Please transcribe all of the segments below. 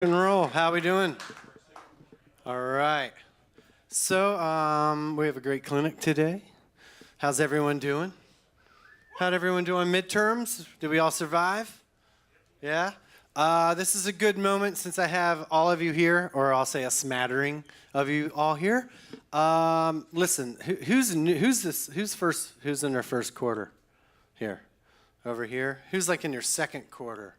And roll. How we doing? All right. So we have a great clinic today. How's everyone doing? How'd everyone do on midterms? Did we all survive? Yeah. This is a good moment since I have all of you here, or I'll say a smattering of you all here. Listen, who's in their first quarter? Here, over here. Who's like in your second quarter?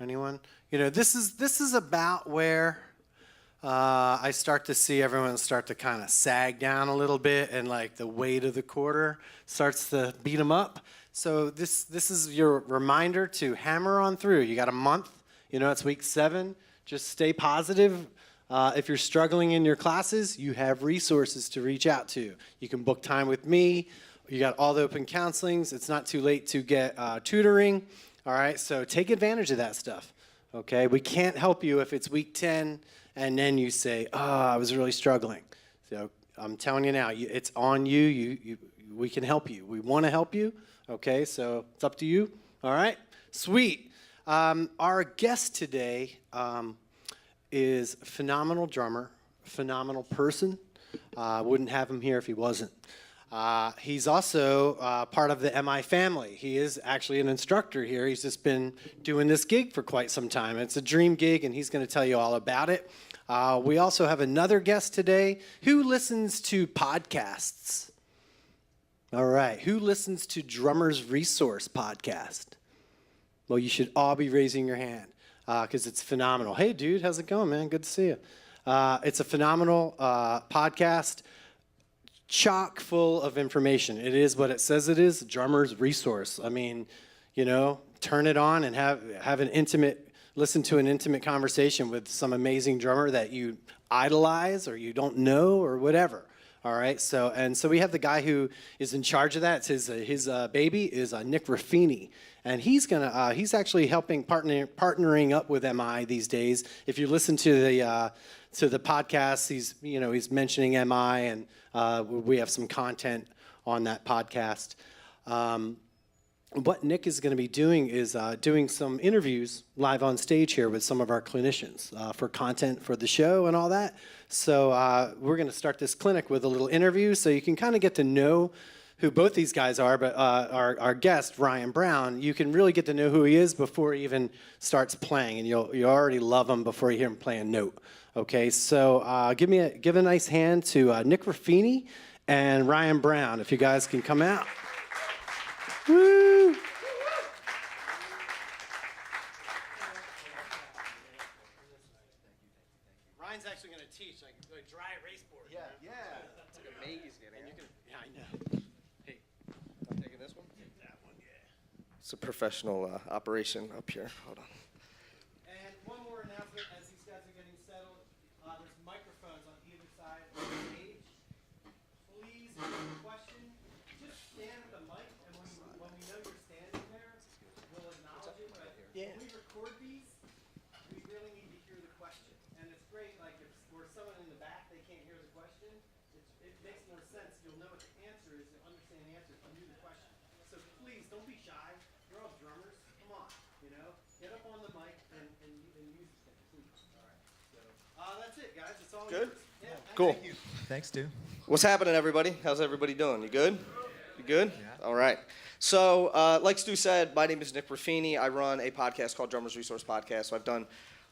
Anyone? You know, this is about where I start to see everyone start to kind of sag down a little bit, and like the weight of the quarter starts to beat them up. So this is your reminder to hammer on through. You got a month. You know, it's week 7. Just stay positive. If you're struggling in your classes, you have resources to reach out to. You can book time with me. You got all the open counselings. It's not too late to get tutoring. All right, so take advantage of that stuff, okay? We can't help you if it's week 10 and then you say, oh, I was really struggling. So I'm telling you now, it's on you. We can help you. We want to help you, okay? So it's up to you, all right? Sweet. Our guest today is a phenomenal drummer, phenomenal person. Wouldn't have him here if he wasn't. He's also part of the MI family. He is actually an instructor here. He's just been doing this gig for quite some time. It's a dream gig, and he's going to tell you all about it. We also have another guest today. Who listens to podcasts? All right. Who listens to Drummer's Resource podcast? Well, you should all be raising your hand because it's phenomenal. Hey, dude, how's it going, man? Good to see you. It's a phenomenal podcast. Chock full of information. It is what it says it is, Drummer's Resource. I mean, you know, turn it on and have an intimate, listen to an intimate conversation with some amazing drummer that you idolize or you don't know or whatever. All right, so we have the guy who is in charge of that. It's his baby is Nick Ruffini, and he's actually helping partnering up with MI these days. If you listen to the podcast, he's mentioning MI, and we have some content on that podcast. What Nick is going to be doing is doing some interviews live on stage here with some of our clinicians for content for the show and all that. So we're going to start this clinic with a little interview so you can kind of get to know who both these guys are, but our guest, Ryan Brown, you can really get to know who he is before he even starts playing, and you already love him before you hear him play a note. Okay, so give a nice hand to Nick Ruffini and Ryan Brown, if you guys can come out. Woo! Ryan's actually going to teach like dry erase board. Yeah. It's like amazing. And you can, yeah, I know. Hey, I'm taking this one? that one, yeah. It's a professional operation up here. Hold on. And one more announcement as these guys are getting settled. There's microphones on either side of the stage. Please, if you have a question, just stand with the mic, and when we know you're standing there, we'll acknowledge it. But when we record these, we really need to hear the question. And it's great, like if we're someone in the back, they can't hear the question. It makes no sense. You'll know what the answer is. You'll understand the answer if you knew the question. So please, don't be shy. You're all drummers. Come on, you know. Get up on the mic and use the thing, please. All right. So that's it, guys. It's all Good? yours. Yeah, Cool. Thank you. Thanks, Stu. What's happening, everybody? How's everybody doing? You good? You good? Yeah. All right. So, like Stu said, my name is Nick Ruffini. I run a podcast called Drummer's Resource Podcast. So I've done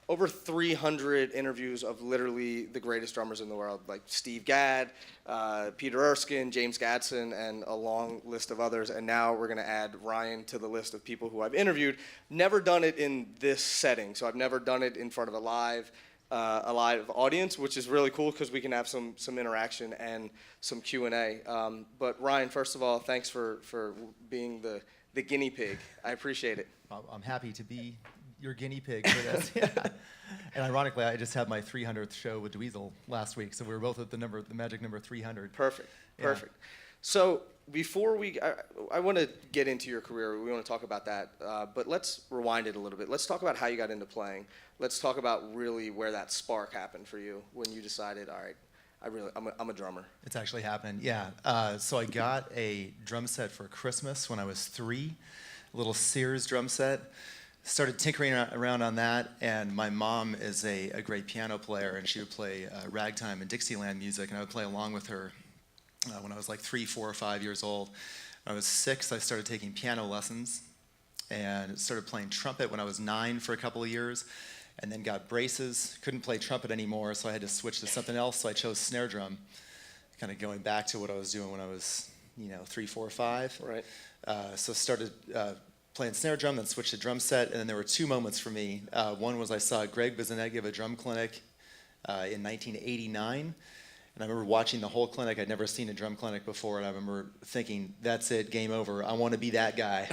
over 300 interviews of literally the greatest drummers in the world, like Steve Gadd, Peter Erskine, James Gadsden, and a long list of others. And now we're going to add Ryan to the list of people who I've interviewed. Never done it in this setting. So I've never done it in front of a live audience, which is really cool because we can have some interaction and some Q&A. But Ryan, first of all, thanks for being the guinea pig. I appreciate it. I'm happy to be your guinea pig for this. Yeah. And ironically, I just had my 300th show with Dweezil last week, so we were both at the magic number 300. Perfect. Yeah. So before I want to get into your career. We want to talk about that, but let's rewind it a little bit. Let's talk about how you got into playing. Let's talk about really where that spark happened for you when you decided, all right, I'm a drummer. It's actually happening, yeah. So I got a drum set for Christmas when I was 3, a little Sears drum set. started tinkering around on that, and my mom is a great piano player, and she would play ragtime and Dixieland music, and I would play along with her when I was like 3, 4, or 5 years old. When I was 6, I started taking piano lessons, and started playing trumpet when I was 9 for a couple of years, and then got braces. Couldn't play trumpet anymore, so I had to switch to something else, so I chose snare drum, kind of going back to what I was doing when I was 3, 4, 5. Right. So started playing snare drum, then switched to drum set, and then there were 2 moments for me. One was I saw Greg Bizinet give a drum clinic in 1989, and I remember watching the whole clinic. I'd never seen a drum clinic before, and I remember thinking, that's it, game over. I want to be that guy.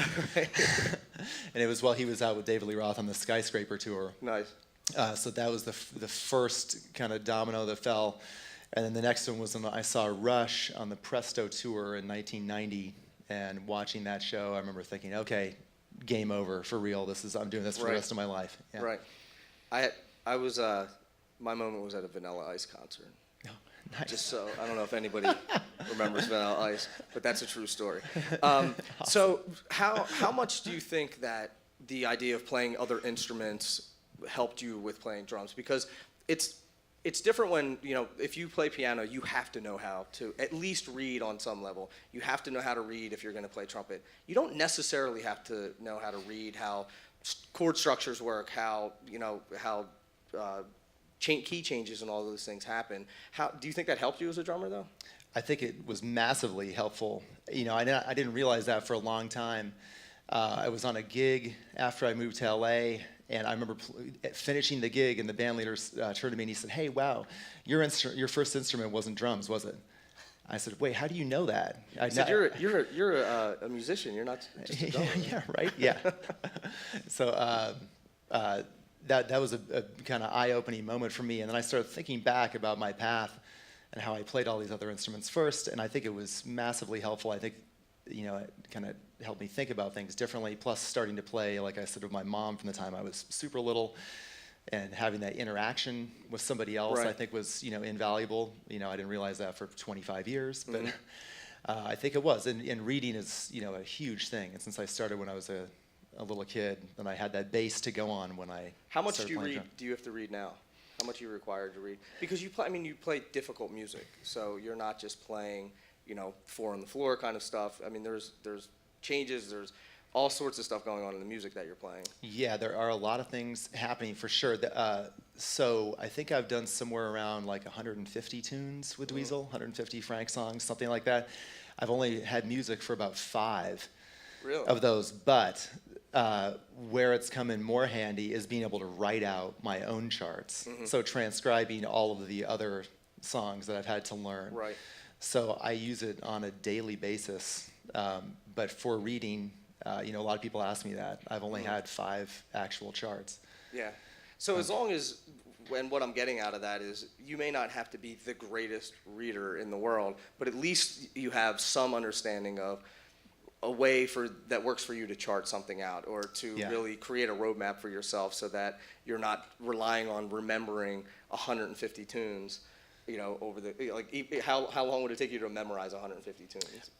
And it was while he was out with David Lee Roth on the Skyscraper tour. Nice. So that was the first kind of domino that fell. And then the next one was when I saw Rush on the Presto tour in 1990, and watching that show, I remember thinking, okay, game over, for real. I'm doing this for the rest of my life. Yeah. Right. I was my moment was at a Vanilla Ice concert. Oh, nice. Just so I don't know if anybody remembers Vanilla Ice, but that's a true story. So how much do you think that the idea of playing other instruments helped you with playing drums? Because it's different when, if you play piano, you have to know how to at least read on some level. You have to know how to read if you're going to play trumpet. You don't necessarily have to know how to read how chord structures work, how key changes and all those things happen. How do you think that helped you as a drummer, though? I think it was massively helpful. I didn't realize that for a long time. I was on a gig after I moved to LA, and I remember finishing the gig, and the band leader turned to me and he said, "Hey, wow, your first instrument wasn't drums, was it?" I said, "Wait, how do you know that?" He said, "You're a musician. You're not just a drummer." Yeah, right. Yeah. So that was a kind of eye-opening moment for me, and then I started thinking back about my path and how I played all these other instruments first, and I think it was massively helpful. I think it kind of helped me think about things differently, plus starting to play, like I said, with my mom from the time I was super little, and having that interaction with somebody else, I think was, invaluable. I didn't realize that for 25 years, but I think it was. And reading is, a huge thing. And since I started when I was a little kid, then I had that base to go on when I How much do started you playing read? drum. Do you have to read now? How much are you required to read? Because you play difficult music, so you're not just playing, 4 on the floor kind of stuff. I mean, there's changes, there's all sorts of stuff going on in the music that you're playing. Yeah, there are a lot of things happening for sure. So I think I've done somewhere around like 150 tunes with Dweezil, 150 Frank songs, something like that. I've only had music for about 5 of those, but where it's come in more handy is being able to write out my own charts. So transcribing all of the other songs that I've had to learn. Right. So I use it on a daily basis. But for reading, a lot of people ask me that. I've only had 5 actual charts. Yeah. So as long as, and what I'm getting out of that is, you may not have to be the greatest reader in the world, but at least you have some understanding of a way that works for you to chart something out, or to really create a roadmap for yourself, so that you're not relying on remembering 150 tunes. Over how long would it take you to memorize 150 tunes?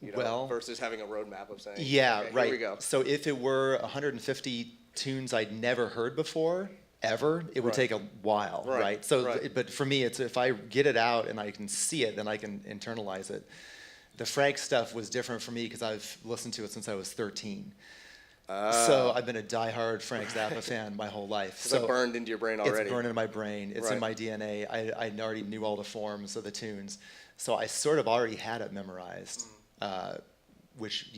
Versus having a roadmap of saying, okay, right. Here we go. So if it were 150 tunes I'd never heard before, ever, it would take a while, right? So, but for me, it's if I get it out and I can see it, then I can internalize it. The Frank stuff was different for me because I've listened to it since I was 13. So I've been a diehard Frank Zappa fan my whole life. So it's burned into your brain already. It's burned into my brain. It's in my DNA. I already knew all the forms of the tunes. So I sort of already had it memorized, which,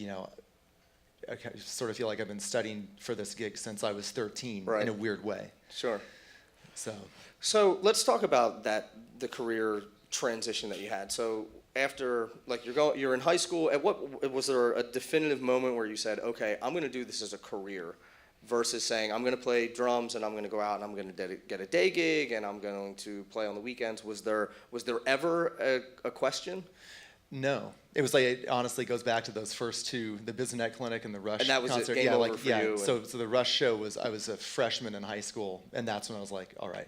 I sort of feel like I've been studying for this gig since I was 13 in a weird way. Sure. So let's talk about the career transition that you had. So after, you're in high school, was there a definitive moment where you said, okay, I'm going to do this as a career, versus saying, I'm going to play drums and I'm going to go out and I'm going to get a day gig and I'm going to play on the weekends? Was there ever a question? No. It was like, it honestly goes back to those first 2, the Bizinet Clinic and the Rush concert. And that was it, game over for you. So the Rush show was, I was a freshman in high school, and that's when I was like, all right.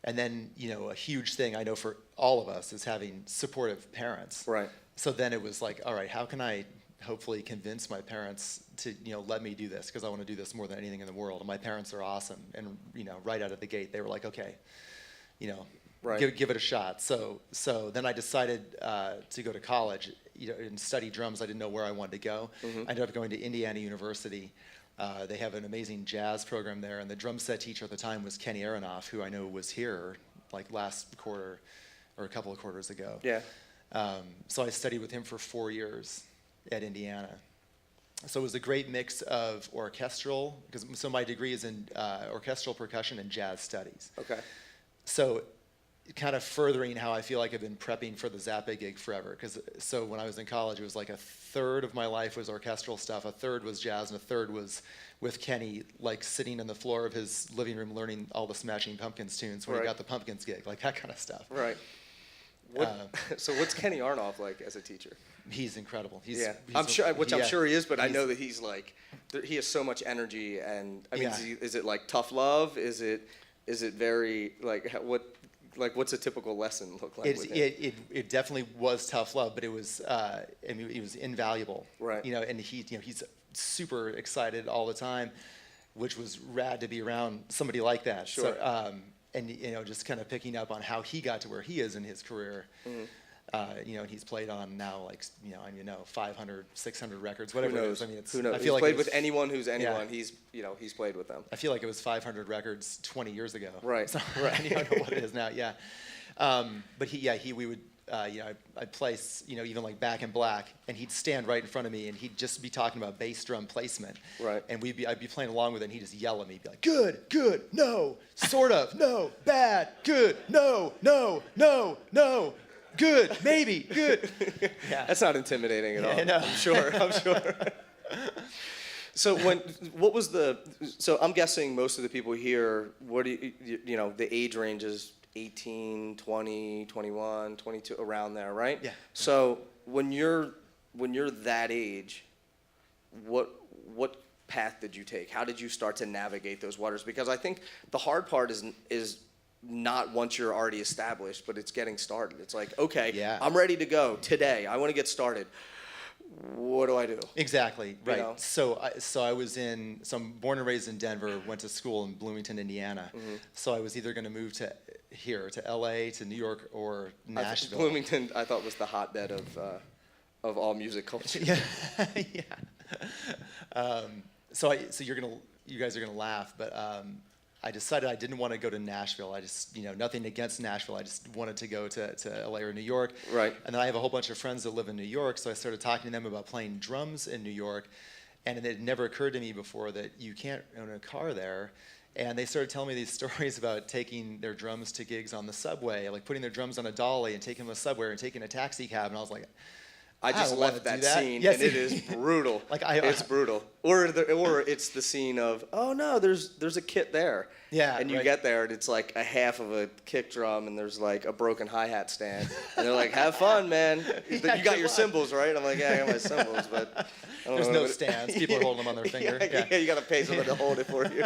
And then, a huge thing I know for all of us is having supportive parents. Right. So then it was like, all right, how can I hopefully convince my parents to let me do this because I want to do this more than anything in the world. And my parents are awesome, and right out of the gate they were like, okay, Right. give it a shot. So then I decided to go to college, and study drums. I didn't know where I wanted to go. I ended up going to Indiana University. They have an amazing jazz program there, and the drum set teacher at the time was Kenny Aronoff, who I know was here like last quarter or a couple of quarters ago. Yeah. So I studied with him for 4 years at Indiana. So it was a great mix of orchestral, so my degree is in orchestral percussion and jazz studies. Okay. So kind of furthering how I feel like I've been prepping for the Zappa gig forever. So when I was in college, it was like a third of my life was orchestral stuff, a third was jazz, and a third was with Kenny, like sitting on the floor of his living room learning all the Smashing Pumpkins tunes when he got the Pumpkins gig, like that kind of stuff. Right. So what's Kenny Aronoff like as a teacher? He's incredible. I'm sure he is, but I know that he's like, he has so much energy, and I mean, is it like tough love? Is it very like what's a typical lesson look like? It definitely was tough love, but it was it was invaluable. Right. And he's super excited all the time, which was rad to be around somebody like that. Sure. So, and just kind of picking up on how he got to where he is in his career. And he's played on now 500, 600 records, whatever it is. I mean, who knows? I feel He's like played with anyone who's anyone. Yeah. He's played with them. I feel like it was 500 records 20 years ago. Right. So right. I don't know what it is now. Yeah. But we would I'd play even like Back in Black, and he'd stand right in front of me, and he'd just be talking about bass drum placement. Right. And I'd be playing along with it, and he'd just yell at me, be like, good, no, sort of, no, bad, good, no, good, maybe, good. Yeah. That's not intimidating at all. I know. I'm sure. So so I'm guessing most of the people here, the age range is 18, 20, 21, 22, around there, right? Yeah. So when you're that age, what path did you take? How did you start to navigate those waters? Because I think the hard part is not once you're already established, but it's getting started. It's like, okay, I'm ready to go today. I want to get started. What do I do? Exactly, right. So I'm born and raised in Denver, went to school in Bloomington, Indiana. So I was either going to move to LA, to New York, or Nashville. Bloomington, I thought, was the hotbed of all music culture. Yeah. So you guys are gonna laugh, but I decided I didn't want to go to Nashville. I just, nothing against Nashville. I just wanted to go to LA or New York. Right. And then I have a whole bunch of friends that live in New York, so I started talking to them about playing drums in New York. And it had never occurred to me before that you can't own a car there. And they started telling me these stories about taking their drums to gigs on the subway, like putting their drums on a dolly and taking them to the subway and taking a taxi cab. And I was like, I just left that scene, yes. and it is brutal. It's brutal. Or it's the scene of, oh no, there's a kit there. Yeah. And you get there, and it's like a half of a kick drum, and there's like a broken hi-hat stand. And they're like, have fun, man. You got your cymbals, right? I'm like, yeah, I got my cymbals, but there's no stands. People are holding them on their finger. Yeah, you got to pay someone to hold it for you.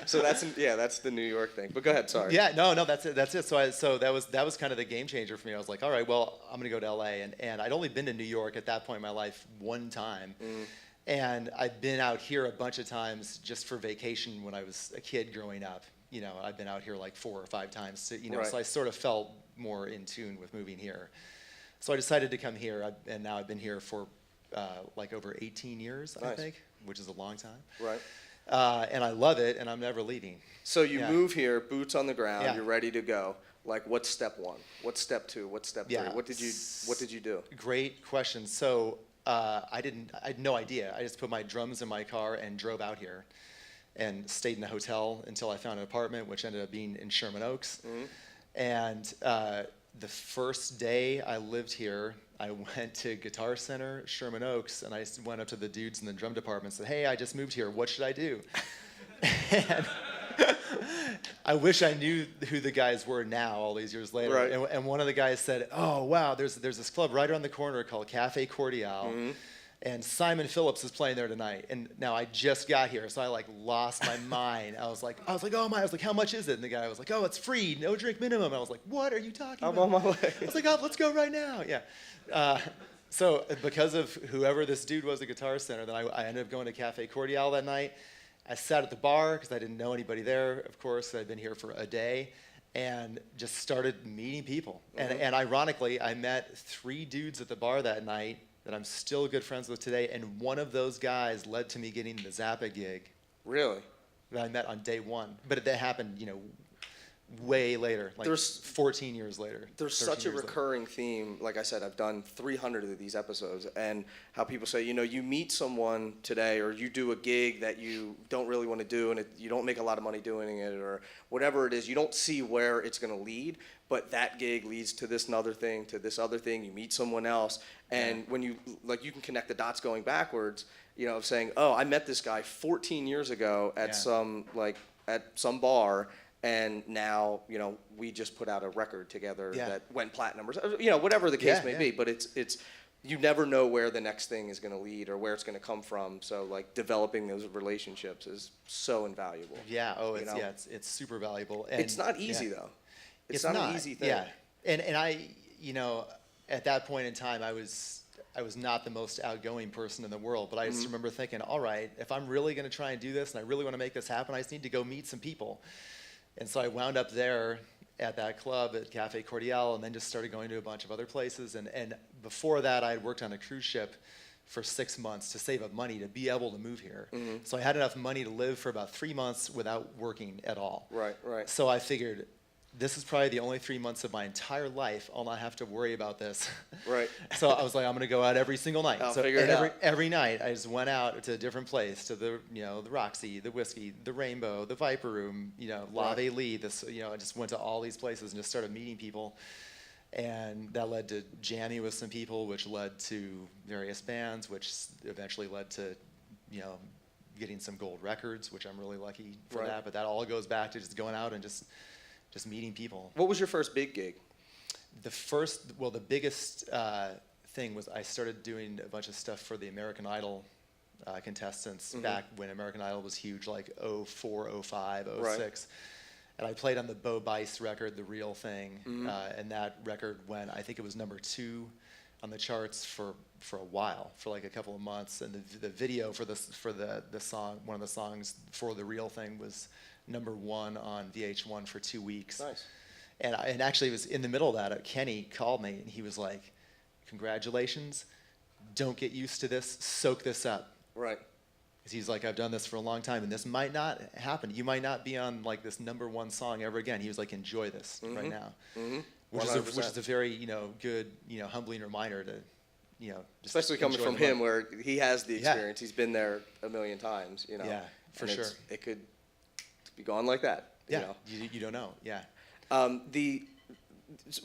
So that's the New York thing. But go ahead, sorry. Yeah, no, that's it. So that was kind of the game changer for me. I was like, all right, well, I'm gonna go to LA, and I'd only been to New York at that point in my life one time. And I'd been out here a bunch of times just for vacation when I was a kid growing up. I'd been out here like 4 or 5 times. So, Right. So I sort of felt more in tune with moving here. So I decided to come here, and now I've been here for like over 18 years, Nice. I think, which is a long time. Right. And I love it, and I'm never leaving. So you move here, boots on the ground, Yeah. you're ready to go. Like, what's step 1? What's step 2? What's step 3? Yeah. What did you do? Great question. So I had no idea. I just put my drums in my car and drove out here and stayed in a hotel until I found an apartment, which ended up being in Sherman Oaks. And the first day I lived here, I went to Guitar Center, Sherman Oaks, and I went up to the dudes in the drum department and said, hey, I just moved here. What should I do? And I wish I knew who the guys were now, all these years later. Right. And one of the guys said, oh, wow, there's this club right around the corner called Cafe Cordial. And Simon Phillips is playing there tonight. And now I just got here, so I like lost my mind. I was like, oh my, how much is it? And the guy was like, oh, it's free, no drink minimum. And I was like, what are you talking about? I'm on my way. I was like, oh, let's go right now. Yeah. So because of whoever this dude was at Guitar Center, then I ended up going to Cafe Cordial that night. I sat at the bar because I didn't know anybody there, of course. I'd been here for a day, and just started meeting people. And ironically, I met 3 dudes at the bar that night that I'm still good friends with today, and one of those guys led to me getting the Zappa gig. Really? That I met on day 1. But that happened, way later, like 14 years later. There's such a recurring theme. Like I said, I've done 300 of these episodes, and how people say, you meet someone today, or you do a gig that you don't really want to do, and you don't make a lot of money doing it, or whatever it is. You don't see where it's going to lead, but that gig leads to this other thing, to this other thing. You meet someone else, and when you can connect the dots going backwards. Of saying, oh, I met this guy 14 years ago at some bar. And now, we just put out a record together that went platinum, or whatever the case may be. But it's you never know where the next thing is going to lead or where it's going to come from. So developing those relationships is so invaluable. Yeah. Oh, it's super valuable. And it's not easy though. It's not an easy thing. Yeah. And I, at that point in time, I was not the most outgoing person in the world, but I just remember thinking, all right, if I'm really going to try and do this, and I really want to make this happen, I just need to go meet some people. And so I wound up there at that club at Cafe Cordial, and then just started going to a bunch of other places. And before that, I had worked on a cruise ship for 6 months to save up money to be able to move here. So I had enough money to live for about 3 months without working at all. Right. So I figured, this is probably the only 3 months of my entire life I'll not have to worry about this. Right. So I was like, I'm going to go out every single night. I'll figure it out. Every night I just went out to a different place, to the the Roxy, the Whiskey, the Rainbow, the Viper Room, Lave Lee. I just went to all these places and just started meeting people, and that led to jamming with some people, which led to various bands, which eventually led to getting some gold records, which I'm really lucky for that. But that all goes back to just going out and just meeting people. What was your first big gig? The biggest thing was I started doing a bunch of stuff for the American Idol contestants back when American Idol was huge, like 04, 05, 06. And I played on the Bo Bice record, The Real Thing, and that record went, I think it was number 2 on the charts for a while, for like a couple of months. And the video for the song, one of the songs for The Real Thing, was number 1 on VH1 for 2 weeks. Nice. And actually, it was in the middle of that, Kenny called me, and he was like, congratulations, don't get used to this, soak this up. Right. He's like, I've done this for a long time, and this might not happen. You might not be on this number 1 song ever again. He was like, enjoy this right now. Which is a very, good, humbling reminder to, just especially coming from him, where he has the experience. He's been there a million times, Yeah, for sure. It could be gone like that. Yeah, you don't know. Yeah. The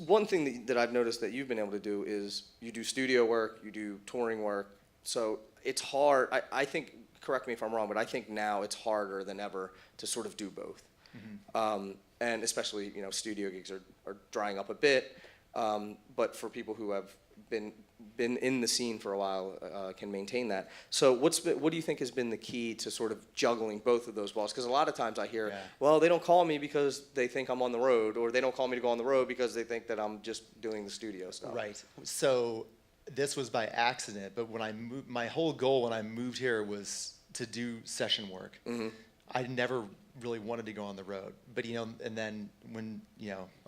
one thing that I've noticed that you've been able to do is you do studio work, you do touring work. So it's hard. I think, correct me if I'm wrong, but I think now it's harder than ever to sort of do both. And especially, studio gigs are drying up a bit. But for people who have been in the scene for a while, can maintain that. So what do you think has been the key to sort of juggling both of those balls? Because a lot of times I hear, well, they don't call me because they think I'm on the road, or they don't call me to go on the road because they think that I'm just doing the studio stuff. Right. So this was by accident, but when my whole goal when I moved here was to do session work. I never really wanted to go on the road, but and then when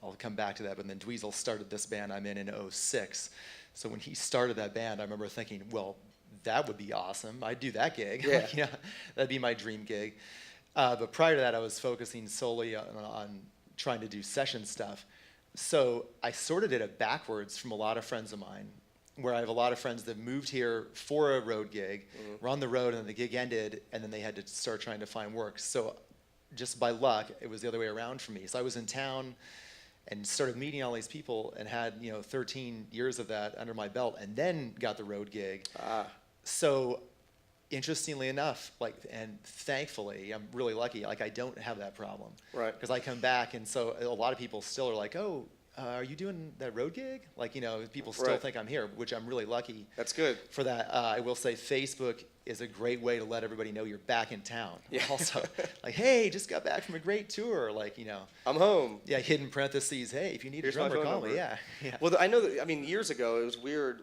I'll come back to that. But then Dweezil started this band I'm in 06. So when he started that band, I remember thinking, well, that would be awesome. I'd do that gig. Yeah. That'd be my dream gig. But prior to that, I was focusing solely on trying to do session stuff. So I sort of did it backwards from a lot of friends of mine, where I have a lot of friends that moved here for a road gig, were on the road, and then the gig ended, and then they had to start trying to find work. So just by luck, it was the other way around for me. So I was in town and started meeting all these people, and had 13 years of that under my belt, and then got the road gig. So interestingly enough, and thankfully, I'm really lucky, I don't have that problem. Right. Because I come back, and so a lot of people still are like, oh, are you doing that road gig? Like, people still Right. think I'm here, which I'm really lucky That's good. for that. I will say Facebook is a great way to let everybody know you're back in town. Yeah. Also, like, hey, just got back from a great tour. Like, I'm home. yeah, hidden parentheses. Hey, if you need Here's a my drummer, phone call me. number. Yeah, yeah. Well, I know that, years ago, it was weird,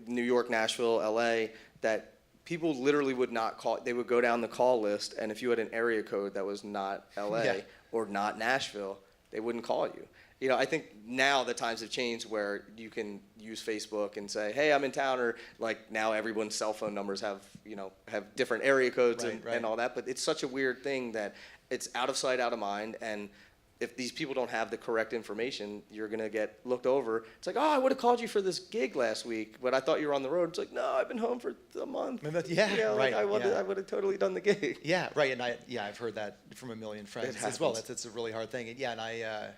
New York, Nashville, LA, that people literally would not call, they would go down the call list, and if you had an area code that was not LA Yeah. or not Nashville, they wouldn't call you. I think now the times have changed where you can use Facebook and say, hey, I'm in town, or like now everyone's cell phone numbers have different area codes Right, right. and all that, but it's such a weird thing that it's out of sight, out of mind, and if these people don't have the correct information, you're going to get looked over. It's like, oh, I would have called you for this gig last week, but I thought you were on the road. It's like, no, I've been home for a month. Yeah, like right, I would yeah. have totally done the gig. Yeah, right. And I've heard that from a million friends It as well. happens. It's a really hard thing. And yeah, and I,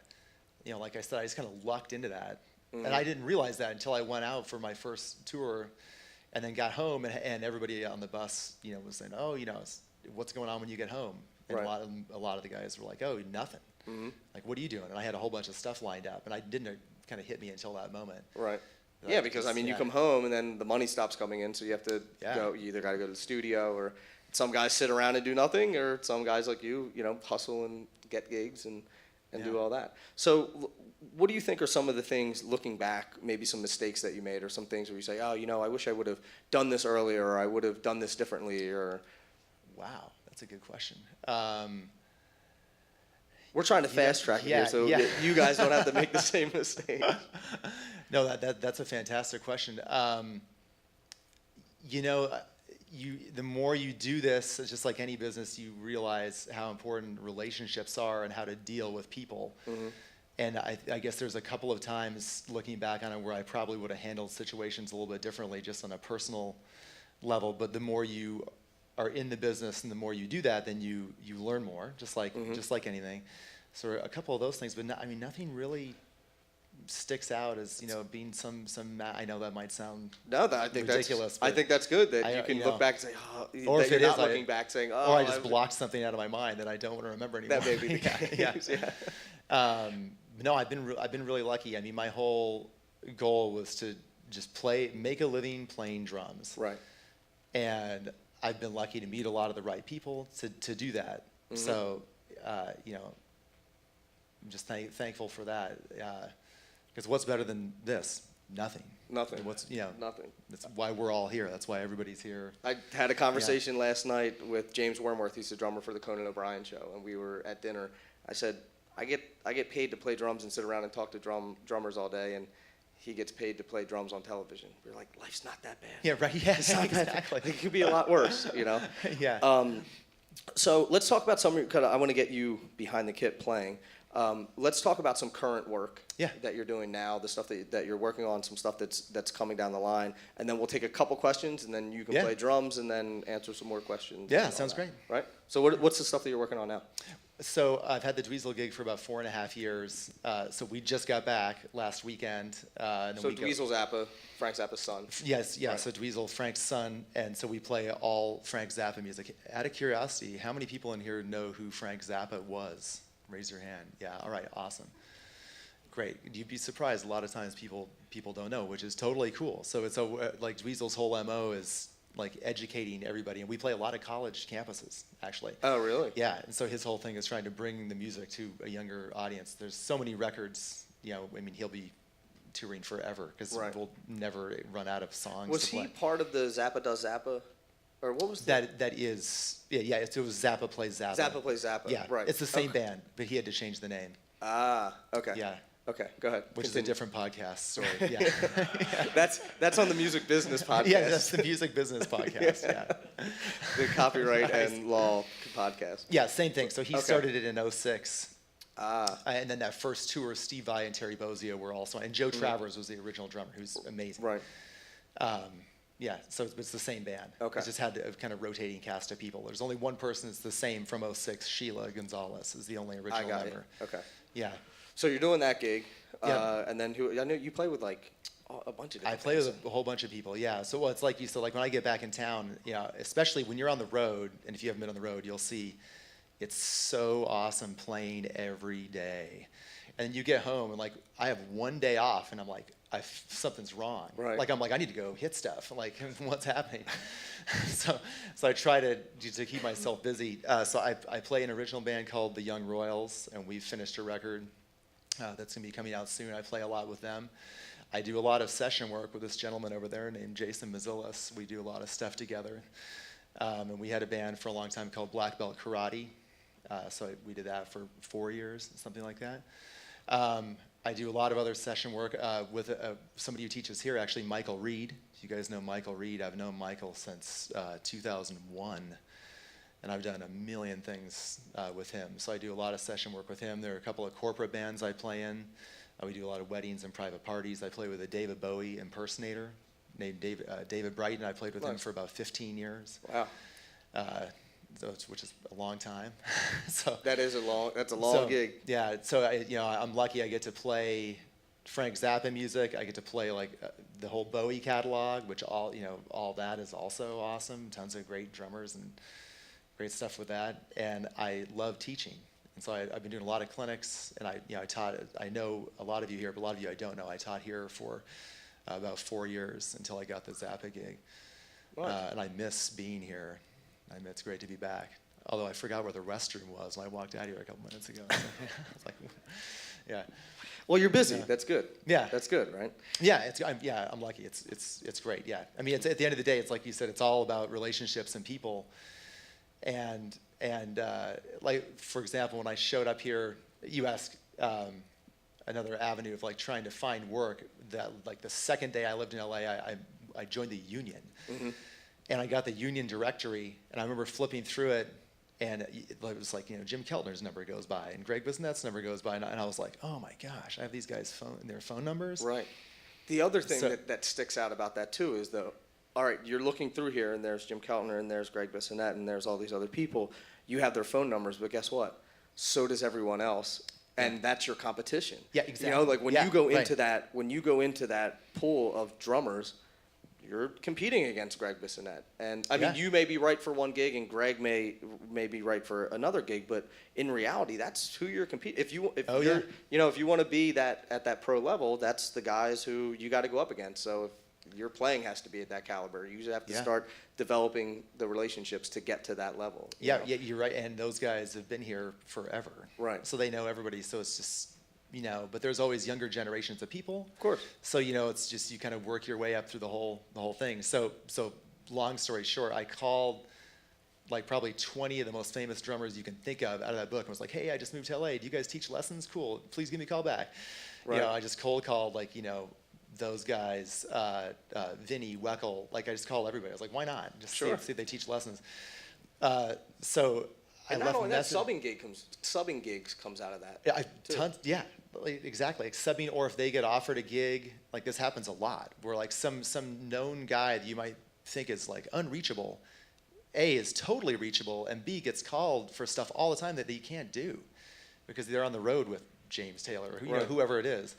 like I said, I just kind of lucked into that. Mm-hmm. And I didn't realize that until I went out for my first tour and then got home and everybody on the bus, was saying, oh, what's going on when you get home? And Right. a lot of the guys were like, oh, nothing. Mm-hmm. Like, what are you doing? And I had a whole bunch of stuff lined up, and I didn't kind of hit me until that moment. Right. Like, Yeah, because you yeah. come home and then the money stops coming in, so you have to Yeah. go. You either got to go to the studio, or some guys sit around and do nothing, or some guys like you, hustle and get gigs and do Yeah. all that. So, what do you think are some of the things, looking back, maybe some mistakes that you made, or some things where you say, oh, I wish I would have done this earlier, or I would have done this differently, or Wow, that's a good question. we're trying to fast track it yeah, here, so yeah. you guys don't have to make the same mistakes. No, that's a fantastic question. The more you do this, it's just like any business, you realize how important relationships are and how to deal with people. Mm-hmm. And I guess there's a couple of times looking back on it where I probably would have handled situations a little bit differently, just on a personal level. But the more you are in the business and the more you do that, then you learn more, just like anything. So a couple of those things, but nothing really sticks out as being some. I know that might sound No, I think ridiculous. I but think that's good that I- you can you look know, back and say, oh, or that if you're it not is, looking back saying, oh, or I just blocked something out of my mind that I don't want to remember anymore. That may be the Yeah, case. yeah. Yeah. No, I've been really lucky. My whole goal was to just make a living playing drums. Right. And I've been lucky to meet a lot of the right people to do that. Mm-hmm. So, I'm just thankful for that. Because what's better than this? Nothing. Nothing. Nothing. That's why we're all here. That's why everybody's here. I had a conversation last night with James Wormworth. He's the drummer for the Conan O'Brien show, and we were at dinner. I said, I get paid to play drums and sit around and talk to drummers all day, and he gets paid to play drums on television. We're like, life's not that bad. Yeah, right. Yeah, It's not that bad. exactly. It could be a lot worse, Yeah. So let's talk about some. Because I want to get you behind the kit playing. Let's talk about some current work that you're doing now, the stuff that you're working on, some stuff that's coming down the line, and then we'll take a couple questions, and then you can play drums, and then answer some more questions. Yeah, sounds great. Right. So what's the stuff that you're working on now? So I've had the Dweezil gig for about 4.5 years. So we just got back last weekend. And then So Dweezil Zappa, Frank Zappa's son. Yes, yeah. Right. So Dweezil, Frank's son, and so we play all Frank Zappa music. Out of curiosity, how many people in here know who Frank Zappa was? Raise your hand. Yeah. All right. Awesome. Great. You'd be surprised. A lot of times people don't know, which is totally cool. So it's like Dweezil's whole MO is like educating everybody, and we play a lot of college campuses actually. Oh, really? Yeah. And so his whole thing is trying to bring the music to a younger audience. There's so many records. He'll be touring forever because we'll never run out of songs. Was to play. he part of the Zappa Does Zappa? Or what was That is yeah. It was Zappa Plays Zappa. Zappa Plays Zappa. Yeah, Right. It's the same band, but he had to change the name. Ah, okay. Yeah, Okay, go ahead. which Continue. is a different podcast. Sorry. Yeah. That's on the Music Business podcast. Yeah, that's the music business podcast. Yeah. The copyright and law podcast. Yeah, same thing. So he Okay. started it in '06. Ah, And then that first tour, Steve Vai and Terry Bozzio were also, and Joe Travers was the original drummer, who's amazing. right. Yeah, so it's the same band. Okay. It's just had a kind of rotating cast of people. There's only one person that's the same from '06. Sheila Gonzalez is the only original I got member. it. Okay. Yeah. So you're doing that gig, Yeah. and then I know you play with like a bunch of different I play things. with a whole bunch of people, yeah. So it's like you said, like when I get back in town, especially when you're on the road, and if you haven't been on the road, you'll see it's so awesome playing every day. And you get home and like I have one day off, and I'm like, something's wrong. Right. Like I'm like I need to go hit stuff. Like what's happening? so I try to keep myself busy. So I play an original band called the Young Royals, and we've finished a record that's gonna be coming out soon. I play a lot with them. I do a lot of session work with this gentleman over there named Jason Mazilis. We do a lot of stuff together. And we had a band for a long time called Black Belt Karate. So we did that for 4 years, something like that. I do a lot of other session work with somebody who teaches here, actually, Michael Reed. If you guys know Michael Reed, I've known Michael since 2001. And I've done a million things with him. So I do a lot of session work with him. There are a couple of corporate bands I play in. We do a lot of weddings and private parties. I play with a David Bowie impersonator named David Brighton. I played with him for about 15 years. Wow. Which is a long time. So That's a long gig. Yeah. So I'm lucky. I get to play Frank Zappa music. I get to play like the whole Bowie catalog, which all that is also awesome. Tons of great drummers and great stuff with that. And I love teaching. And so I've been doing a lot of clinics, and I taught. I know a lot of you here, but a lot of you I don't know. I taught here for about 4 years until I got the Zappa gig, and I miss being here. It's great to be back. Although I forgot where the restroom was when I walked out here a couple minutes ago. So, I was like, yeah. Well, you're busy. Yeah. That's good. Yeah. That's good, right? Yeah, I'm lucky. It's great. Yeah. I mean, it's at the end of the day, it's like you said, it's all about relationships and people. And like for example, when I showed up here, you asked another avenue of like trying to find work. That like the second day I lived in LA, I joined the union, and I got the union directory, and I remember flipping through it, and it was like Jim Keltner's number goes by, and Greg Bissonet's number goes by, and I was like, oh my gosh, I have these guys' their phone numbers. Right. The other thing that sticks out about that too is all right, you're looking through here, and there's Jim Keltner, and there's Greg Bissonet, and there's all these other people. You have their phone numbers, but guess what? So does everyone else, and that's your competition. Yeah, exactly. Like when you go into that pool of drummers, you're competing against Greg Bissonette. And I mean, you may be right for one gig, and Greg may be right for another gig, but in reality, that's who you're competing. If you want to be at that pro level, that's the guys who you got to go up against. So if your playing has to be at that caliber, you have to start developing the relationships to get to that level. Yeah, you're right. And those guys have been here forever. Right. So they know everybody. So it's just, but there's always younger generations of people. Of course. So, it's just you kind of work your way up through the whole thing. So long story short, I called like probably 20 of the most famous drummers you can think of out of that book. And was like, hey, I just moved to LA. Do you guys teach lessons? Cool. Please give me a call back. Right. I just cold called like, those guys, Vinny, Weckel, like I just called everybody. I was like, why not? Just see if they teach lessons. So and I not left only a that, message. subbing gigs comes out of that. Yeah, exactly. Like subbing, or if they get offered a gig, like this happens a lot, where like some known guy that you might think is like unreachable, A, is totally reachable, and B, gets called for stuff all the time that they can't do because they're on the road with James Taylor or whoever it is.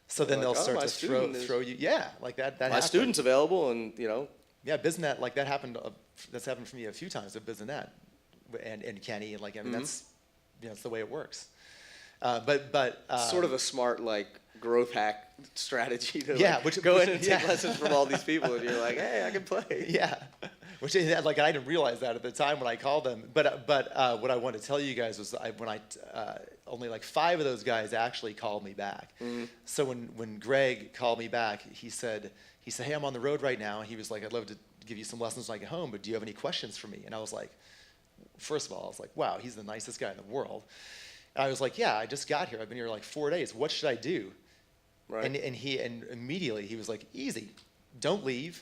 So then they'll start to throw you. Yeah, like that. My student's available, and Yeah, Bissonette, like that happened. That's happened for me a few times with Bissonette and Kenny, and like that's it's the way it works. But sort of a smart like growth hack strategy to which go in and take lessons from all these people, and you're like, hey, I can play. Yeah, which like I didn't realize that at the time when I called them. But what I wanted to tell you guys was when only like 5 of those guys actually called me back. So when Greg called me back, he said, hey, I'm on the road right now. He was like, I'd love to give you some lessons when I get home, but do you have any questions for me? And I was like, first of all, I was like, wow, he's the nicest guy in the world. And I was like, yeah, I just got here. I've been here like 4 days. What should I do? Right. And immediately he was like, easy, don't leave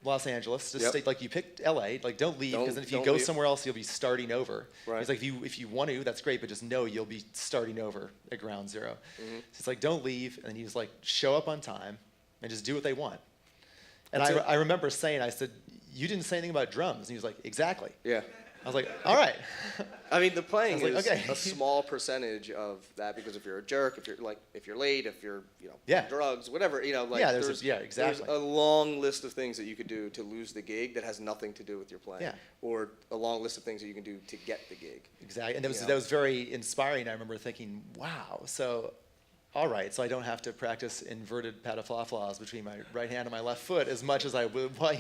Los Angeles. Just stay, like you picked LA. Like don't leave, because if you go somewhere else, you'll be starting over. Right. He's like, if you want to, that's great, but just know you'll be starting over at ground zero. So it's like, don't leave. And he was like, show up on time and just do what they want. And I remember saying, I said, you didn't say anything about drums. And he was like, exactly. Yeah. I was like, all right. I mean, the playing is okay. a small percentage of that, because if you're a jerk, if you're late, if you're Yeah. drugs, whatever, there's exactly. There's a long list of things that you could do to lose the gig that has nothing to do with your playing. Yeah. Or a long list of things that you can do to get the gig. Exactly. And that was very inspiring. I remember thinking, wow. So all right, so I don't have to practice inverted pataflaflas between my right hand and my left foot as much as I would. Well,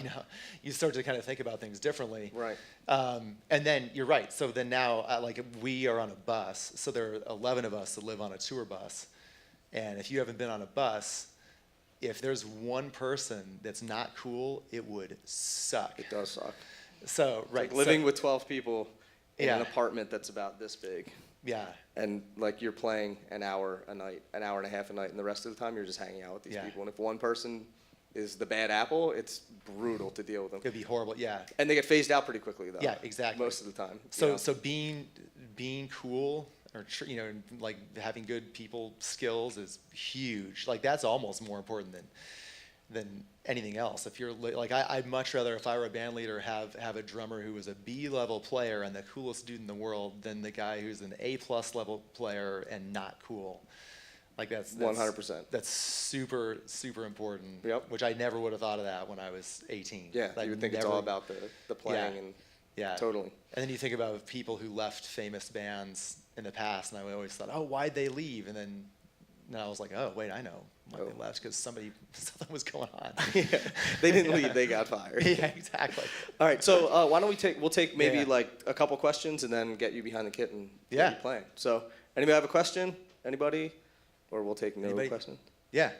you start to kind of think about things differently. Right. And then you're right. So then now, like we are on a bus. So there are 11 of us that live on a tour bus. And if you haven't been on a bus, if there's one person that's not cool, it would suck. It does suck. So right, Like living with 12 people in Yeah. an apartment that's about this big. Yeah. And like you're playing an hour a night, an hour and a half a night, and the rest of the time you're just hanging out with these Yeah. people. And if one person is the bad apple, it's brutal to deal with them. It'd be horrible. Yeah. And they get phased out pretty quickly, though. Yeah, exactly. Most of the time. So you know? so being cool, or like having good people skills is huge. Like that's almost more important than anything else. If you're like I'd much rather, if I were a band leader, have a drummer who was a B-level player and the coolest dude in the world than the guy who's an A+ level player and not cool. Like that's 100%. That's super important. Yep. Which I never would have thought of that when I was 18. Yeah, Like you would think it's all about the playing and yeah. totally. And then you think about people who left famous bands in the past, and I always thought, oh, why'd they leave? And then I was like, oh, wait, I know why they left, because something was going on. Yeah, they didn't leave; they got fired. Yeah, exactly. All right, so why don't we'll take maybe Yeah. like a couple questions and then get you behind the kit and get Yeah. you playing. So anybody have a question? Anybody? Or we'll take no Anybody? question. Yeah.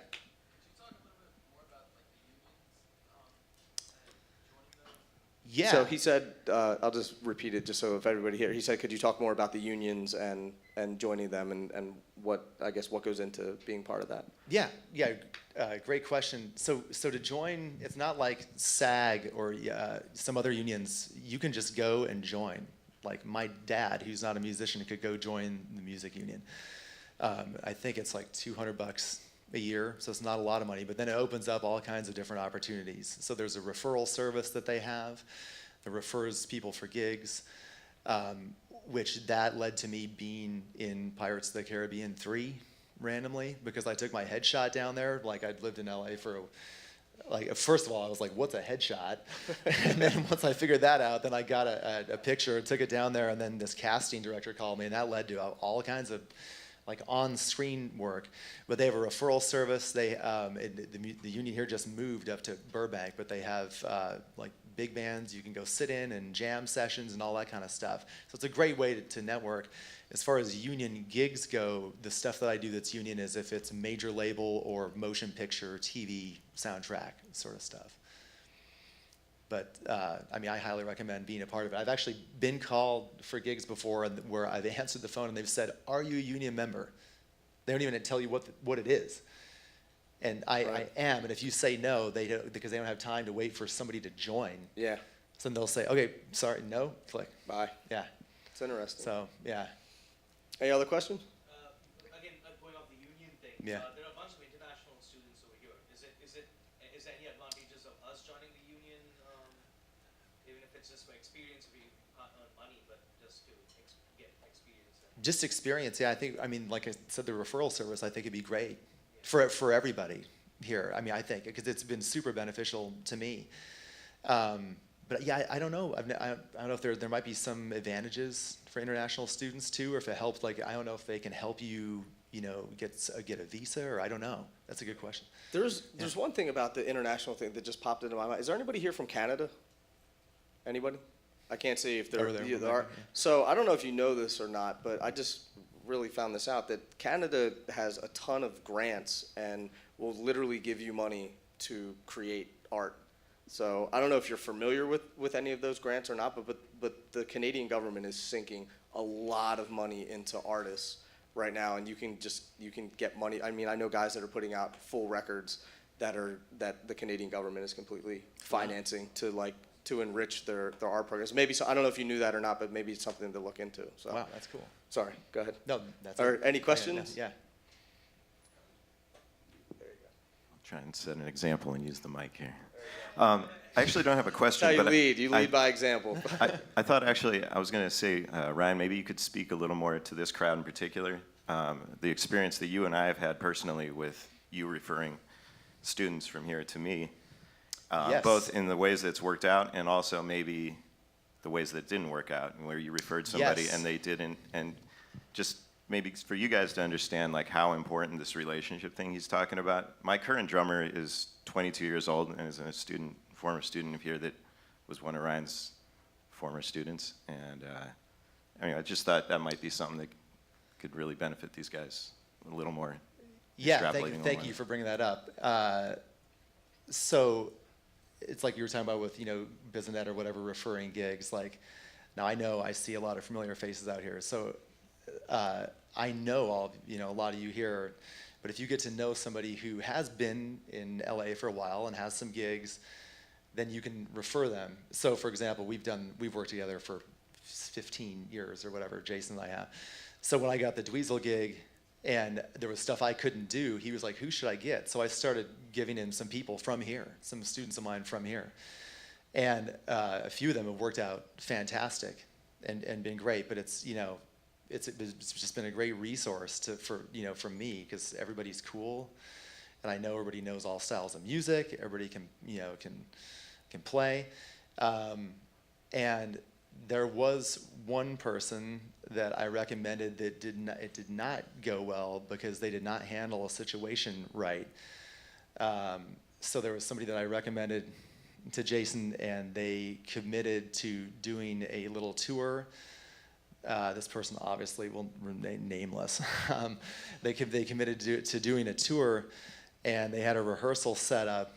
Yeah. So he said, I'll just repeat it just so if everybody here. He said, could you talk more about the unions and joining them and what goes into being part of that? Yeah, great question. So to join, it's not like SAG or some other unions. You can just go and join. Like my dad, who's not a musician, could go join the music union. I think it's like $200 a year, so it's not a lot of money, but then it opens up all kinds of different opportunities. So there's a referral service that they have that refers people for gigs, which that led to me being in Pirates of the Caribbean 3 randomly, because I took my headshot down there. Like I'd lived in LA for first of all, I was like, what's a headshot? And then once I figured that out, then I got a picture, took it down there, and then this casting director called me, and that led to all kinds of like on-screen work. But they have a referral service. They the union here just moved up to Burbank, but they have like big bands you can go sit in and jam sessions and all that kind of stuff. So it's a great way to network. As far as union gigs go, the stuff that I do that's union is if it's major label or motion picture, TV, soundtrack sort of stuff. But I mean, I highly recommend being a part of it. I've actually been called for gigs before where I've answered the phone and they've said, "Are you a union member?" They don't even tell you what it is. And I am. And if you say no, because they don't have time to wait for somebody to join. Yeah. So then they'll say, "Okay, sorry, no." Click. Bye. Yeah. It's interesting. So yeah. Any other questions? Again, going off the union thing. Yeah. There are a bunch of international students over here. Is there any advantages of us joining the union, even if it's just for experience? We can't earn money, but just to get experience. Just experience, yeah. I mean, like I said, the referral service, I think it'd be great for everybody here. I mean, I think, because it's been super beneficial to me. But yeah, I don't know. I don't know if there might be some advantages for international students too, or if it helps. Like, I don't know if they can help you, get a visa, or I don't know. That's a good question. There's one thing about the international thing that just popped into my mind. Is there anybody here from Canada? Anybody? I can't see if there Over there, there are. So I don't know if you know this or not, but I just really found this out, that Canada has a ton of grants and will literally give you money to create art. So I don't know if you're familiar with any of those grants or not, but the Canadian government is sinking a lot of money into artists right now, and you can get money. I mean, I know guys that are putting out full records that the Canadian government is completely financing to enrich their art programs. Maybe I don't know if you knew that or not, but maybe it's something to look into. So Wow, that's cool. sorry, go ahead. No, that's Or it. any questions? Yeah. Try and set an example and use the mic here. I actually don't have a question. That's how you but lead. You lead by example. I thought actually I was going to say, Ryan, maybe you could speak a little more to this crowd in particular. The experience that you and I have had personally with you referring students from here to me, Yes. both in the ways that it's worked out and also maybe the ways that it didn't work out, where you referred somebody Yes. and they didn't, and just maybe for you guys to understand like how important this relationship thing he's talking about. My current drummer is 22 years old and is a student, former student of here that was one of Ryan's former students. And I mean, I just thought that might be something that could really benefit these guys a little more. Yeah, Extrapolating thank you for bringing that up. So it's like you were talking about with, BusinessNet or whatever, referring gigs. Like, now I know I see a lot of familiar faces out here. So I know a lot of you here, but if you get to know somebody who has been in LA for a while and has some gigs, then you can refer them. So for example, we've worked together for 15 years or whatever, Jason and I have. So when I got the Dweezil gig and there was stuff I couldn't do, he was like, who should I get? So I started giving him some people from here, some students of mine from here. And a few of them have worked out fantastic and been great, but it's just been a great resource for me, because everybody's cool, and I know everybody knows all styles of music. Everybody can play, and there was one person that I recommended that it did not go well because they did not handle a situation right. So there was somebody that I recommended to Jason, and they committed to doing a little tour. This person obviously will remain nameless. They committed to doing a tour, and they had a rehearsal set up.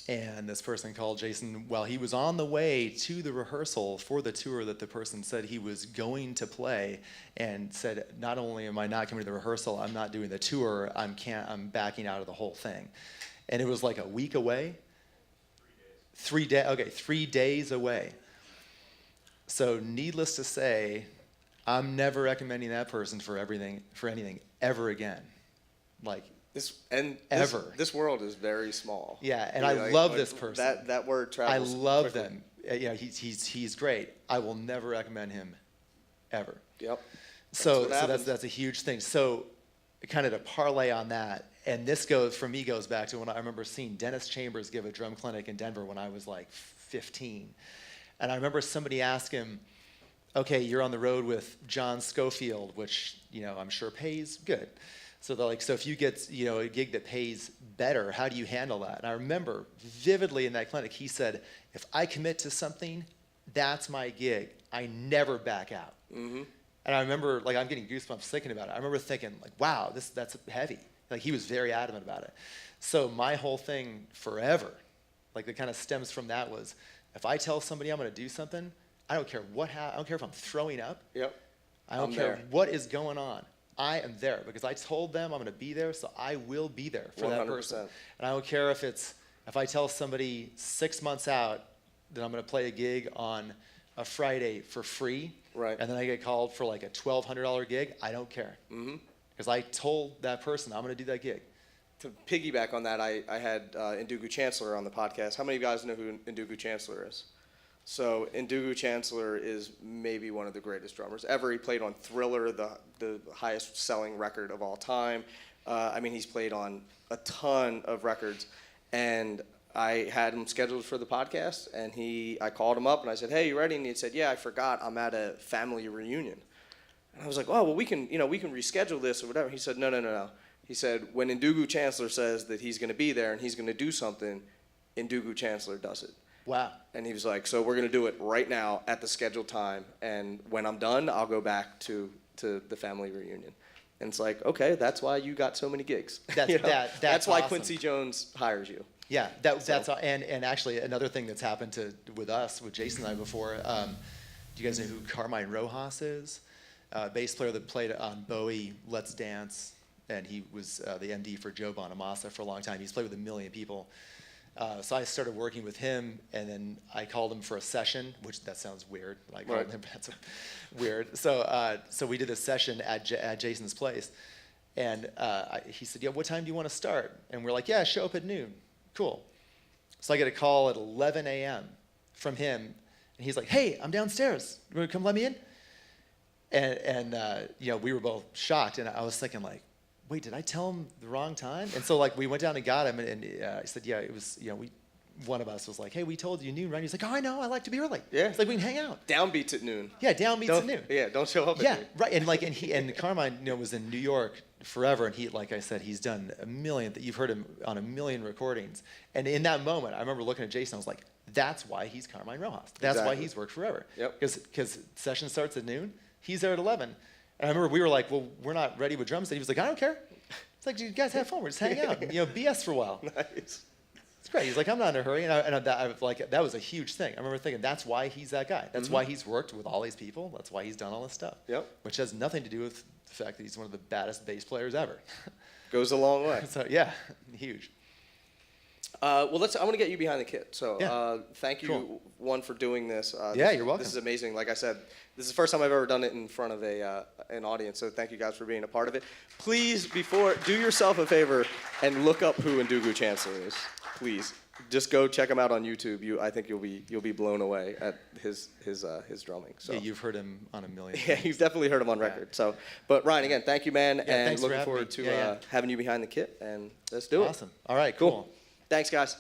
And this person called Jason while he was on the way to the rehearsal for the tour that the person said he was going to play, and said, not only am I not coming to the rehearsal, I'm not doing the tour, I'm backing out of the whole thing. And it was like a week away. 3 days. 3 days. Okay, 3 days away. So needless to say, I'm never recommending that person for anything ever again. Like, this world is very small. Yeah, and I love this person. That word travels. I love quickly. them. Yeah, he's great. I will never recommend him ever. Yep. So that's a huge thing. So kind of to parlay on that, and this goes back to when I remember seeing Dennis Chambers give a drum clinic in Denver when I was like 15. And I remember somebody asked him, okay, you're on the road with John Schofield, which, I'm sure pays good. So they're like, so if you get, a gig that pays better, how do you handle that? And I remember vividly in that clinic, he said, if I commit to something, that's my gig. I never back out. Mm-hmm. And I remember, like, I'm getting goosebumps thinking about it. I remember thinking, like, wow, that's heavy. Like, he was very adamant about it. So my whole thing forever, like, that kind of stems from that was, if I tell somebody I'm going to do something, I don't care I don't care if I'm throwing up. Yep. I don't care what is going on. I am there because I told them I'm going to be there, so I will be there for 100%. That person. And I don't care if I tell somebody 6 months out that I'm going to play a gig on a Friday for free, right? And then I get called for like a $1,200 gig. I don't care because I told that person I'm going to do that gig. To piggyback on that, I had Ndugu Chancellor on the podcast. How many of you guys know who Ndugu Chancellor is? So Ndugu Chancellor is maybe one of the greatest drummers ever. He played on Thriller, the highest selling record of all time. He's played on a ton of records. And I had him scheduled for the podcast, and I called him up and I said, hey, you ready? And he said, yeah, I forgot, I'm at a family reunion. And I was like, oh, well, we can reschedule this or whatever. He said, no. He said, when Ndugu Chancellor says that he's going to be there and he's going to do something, Ndugu Chancellor does it. Wow. And he was like, so we're going to do it right now at the scheduled time. And when I'm done, I'll go back to the family reunion. And it's like, okay, that's why you got so many gigs. That's why awesome. Quincy Jones hires you. Yeah, and actually another thing that's happened with Jason and I before, do you guys know who Carmine Rojas is? Bass player that played on Bowie, Let's Dance, and he was the MD for Joe Bonamassa for a long time. He's played with 1 million people. So I started working with him, and then I called him for a session, which that sounds weird. I called him, that's weird. So we did a session at Jason's place, and he said, yeah, what time do you want to start? And we're like, yeah, show up at noon. Cool. So I get a call at 11 a.m. from him, and he's like, hey, I'm downstairs. You want to come let me in? And we were both shocked, and I was thinking, like, wait, did I tell him the wrong time? And so, like, we went down and got him, and he said, yeah, it was, one of us was like, hey, we told you noon, right? He's like, oh, I know, I like to be early. Yeah. It's like, we can hang out. Downbeats at noon. Yeah, downbeats at noon. Yeah, don't show up Yeah, at noon. right. And Carmine, was in New York forever, and he, like I said, he's done a million. You've heard him on a million recordings. And in that moment, I remember looking at Jason. I was like, that's why he's Carmine Rojas. That's why Exactly. he's worked forever. Yep. Because session starts at noon. He's there at 11. And I remember we were like, well, we're not ready with drums. And he was like, I don't care. It's like, you guys have fun. We're just hanging out, and, BS for a while. Nice. It's great. He's like, I'm not in a hurry. That was a huge thing. I remember thinking, that's why he's that guy. That's why he's worked with all these people. That's why he's done all this stuff. Yep. Which has nothing to do with the fact that he's one of the baddest bass players ever. Goes a long way. So yeah, huge. Well, I want to get you behind the kit. So Yeah. thank you, Cool. one, for doing this. Yeah, you're welcome. This is amazing. Like I said, this is the first time I've ever done it in front of an audience. So thank you guys for being a part of it. Please, do yourself a favor and look up who Ndugu Chancellor is. Please, just go check him out on YouTube. I think you'll be blown away at his drumming. So. Yeah, you've heard him on a million. Yeah, you've definitely heard him on record. So, but Ryan, again, thank you, man, and thanks for looking having forward me. to having you behind the kit. And let's do it. Awesome. All right, cool. Thanks, guys.